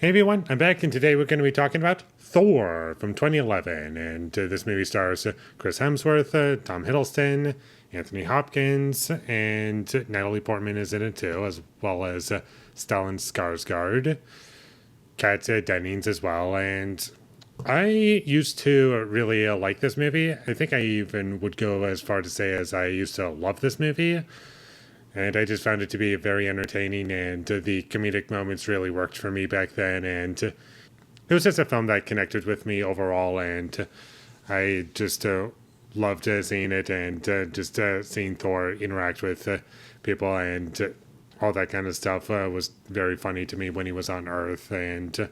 Hey everyone, I'm back, and today we're going to be talking about Thor from 2011. And this movie stars Chris Hemsworth, Tom Hiddleston, Anthony Hopkins, and Natalie Portman is in it too, as well as Stellan Skarsgård, Kat Dennings as well. And I used to really like this movie. I think I even would go as far to say as I used to love this movie. And I just found it to be very entertaining, and the comedic moments really worked for me back then. And it was just a film that connected with me overall, and I just loved seeing it, and just seeing Thor interact with people and all that kind of stuff was very funny to me when he was on Earth. And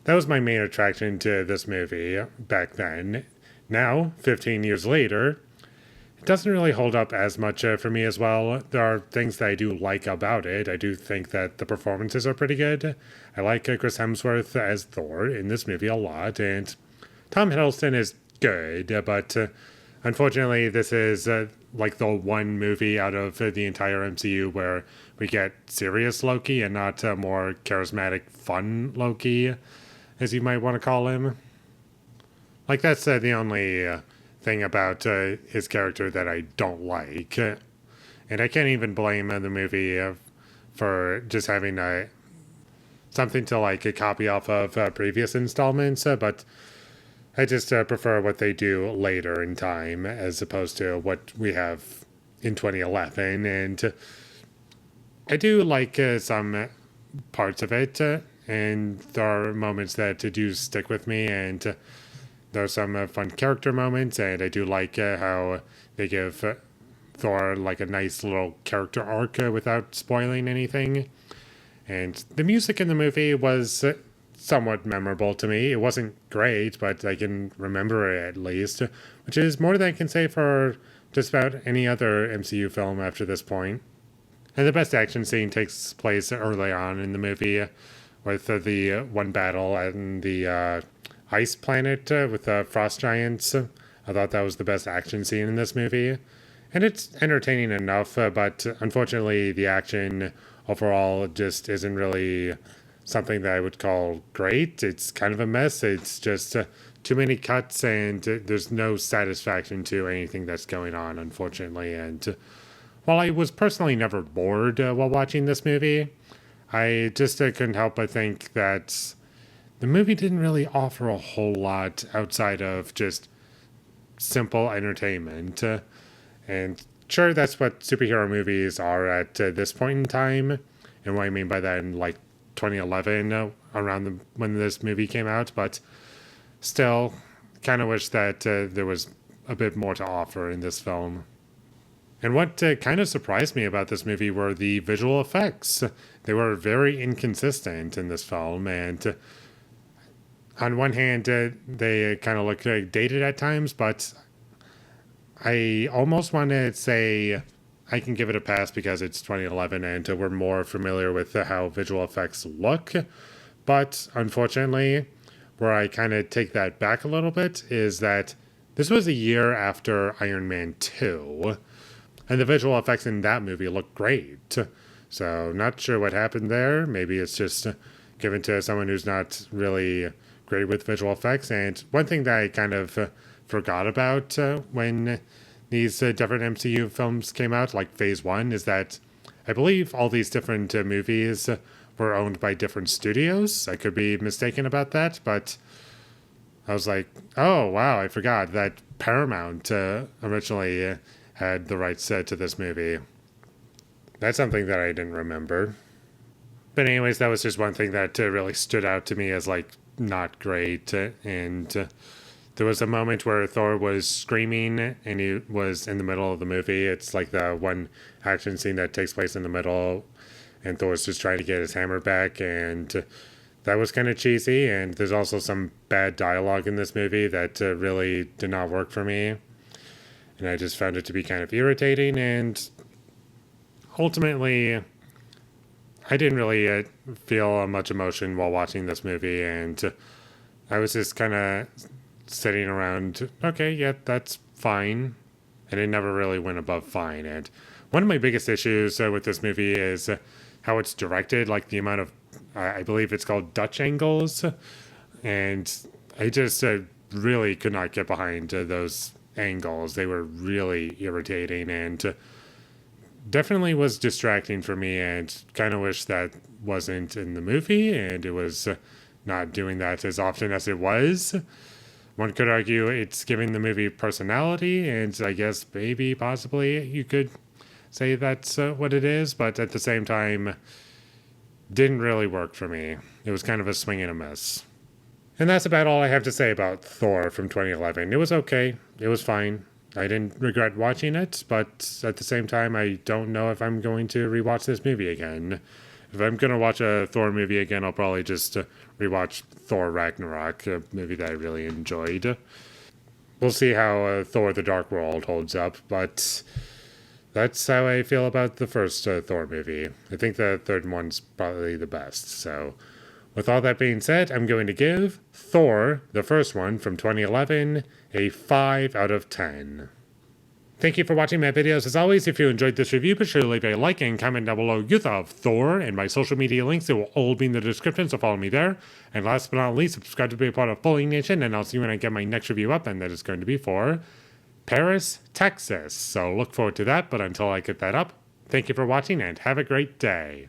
that was my main attraction to this movie back then. Now, 15 years later, it doesn't really hold up as much for me as well. There are things that I do like about it. I do think that the performances are pretty good. I like Chris Hemsworth as Thor in this movie a lot, and Tom Hiddleston is good, but unfortunately, this is like the one movie out of the entire MCU where we get serious Loki and not more charismatic, fun Loki, as you might want to call him. Like, that's the only thing about his character that I don't like. And I can't even blame the movie for just having something to like a copy off of previous installments, but I just prefer what they do later in time as opposed to what we have in 2011. And I do like some parts of it, and there are moments that do stick with me, and there's some fun character moments, and I do like how they give Thor like a nice little character arc without spoiling anything. And the music in the movie was somewhat memorable to me. It wasn't great, but I can remember it at least, which is more than I can say for just about any other MCU film after this point. And the best action scene takes place early on in the movie with the one battle and the ice planet with frost giants. I thought that was the best action scene in this movie. And it's entertaining enough, but unfortunately, the action overall just isn't really something that I would call great. It's kind of a mess. It's just too many cuts, and there's no satisfaction to anything that's going on, unfortunately. And while I was personally never bored while watching this movie, I just couldn't help but think that the movie didn't really offer a whole lot outside of just simple entertainment. And sure, that's what superhero movies are at this point in time. And what I mean by that in like 2011, around when this movie came out. But still, kind of wish that there was a bit more to offer in this film. And what kind of surprised me about this movie were the visual effects. They were very inconsistent in this film, and on one hand, they kind of look dated at times, but I almost want to say I can give it a pass because it's 2011 and we're more familiar with how visual effects look. But unfortunately, where I kind of take that back a little bit is that this was a year after Iron Man 2, and the visual effects in that movie look great. So, not sure what happened there. Maybe it's just given to someone who's not really great with visual effects. And one thing that I kind of forgot about when these different MCU films came out, like Phase 1, is that I believe all these different movies were owned by different studios. I could be mistaken about that, but I was like, oh, wow, I forgot that Paramount originally had the rights to this movie. That's something that I didn't remember. But anyways, that was just one thing that really stood out to me as like not great. And there was a moment where Thor was screaming and he was in the middle of the movie. It's like the one action scene that takes place in the middle, and Thor's just trying to get his hammer back, and that was kind of cheesy. And there's also some bad dialogue in this movie that really did not work for me, and I just found it to be kind of irritating. And ultimately, I didn't really feel much emotion while watching this movie, and I was just kind of sitting around, okay, yeah, that's fine. And it never really went above fine. And one of my biggest issues with this movie is how it's directed, like the amount of I believe it's called Dutch angles. And I just really could not get behind those angles. They were really irritating and definitely was distracting for me, and kind of wish that wasn't in the movie and it was not doing that as often as it was. One could argue it's giving the movie personality, and I guess maybe possibly you could say that's what it is, but at the same time, didn't really work for me. It was kind of a swing and a miss. And that's about all I have to say about Thor from 2011. It was okay. It was fine. I didn't regret watching it, but at the same time, I don't know if I'm going to rewatch this movie again. If I'm going to watch a Thor movie again, I'll probably just rewatch Thor Ragnarok, a movie that I really enjoyed. We'll see how Thor the Dark World holds up, but that's how I feel about the first Thor movie. I think the third one's probably the best, so with all that being said, I'm going to give Thor, the first one from 2011, a 5 out of 10. Thank you for watching my videos. As always, if you enjoyed this review, be sure to leave a like and comment down below your thought of Thor, and my social media links, they will all be in the description, so follow me there. And last but not least, subscribe to be a part of Foley Nation, and I'll see you when I get my next review up, and that is going to be for Paris, Texas. So look forward to that, but until I get that up, thank you for watching and have a great day.